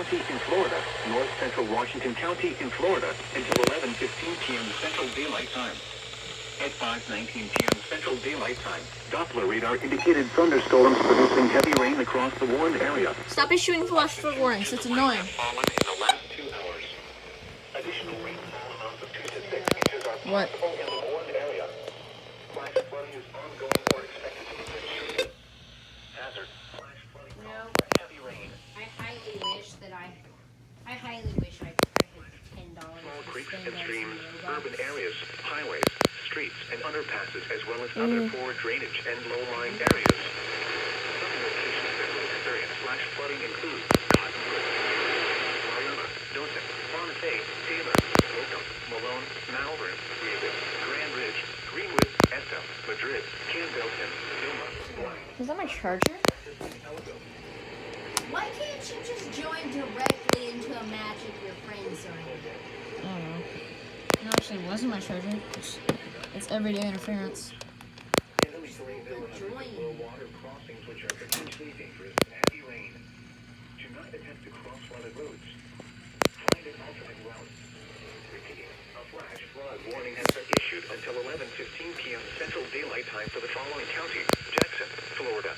County in Florida, north central Washington County in Florida, until 11:15 p.m. Central Daylight Time. At 5:19 p.m. Central Daylight Time, Doppler radar indicated thunderstorms producing heavy rain across the warned area. Stop issuing flash flood warnings. It's annoying. Fallen in the last 2 hours. Additional rainfall amounts of 2 to 6 inches are What? possible in the warned area. Flash flooding is ongoing or expected to continue. Hazard. Flash flooding caused by heavy rain. I highly wish I had $10 Small to creeks spend and on streams, some urban yoga. areas, highways, streets, and underpasses, as well as other poor drainage and low-lying areas. Some locations that will experience flash flooding include Cottonwood, Mariona, Dothan, Monte, Taylor, Slocum, Malone, Malvern, Rehoboth, Grand Ridge, Greenwood, Esta, Madrid, Campbellton, Yuma, Blythe. Is that my charger? Why can't you just join directly into a match with your friends or anything? I don't know. No, actually, it wasn't my charger. It's everyday interference. Low water crossings which are potentially dangerous in heavy rain. Do not attempt to cross flooded roads. Find an alternate route. Repeating, a flash flood warning has been issued until 11:15 p.m. Central Daylight Time for the following counties: Jackson, Florida,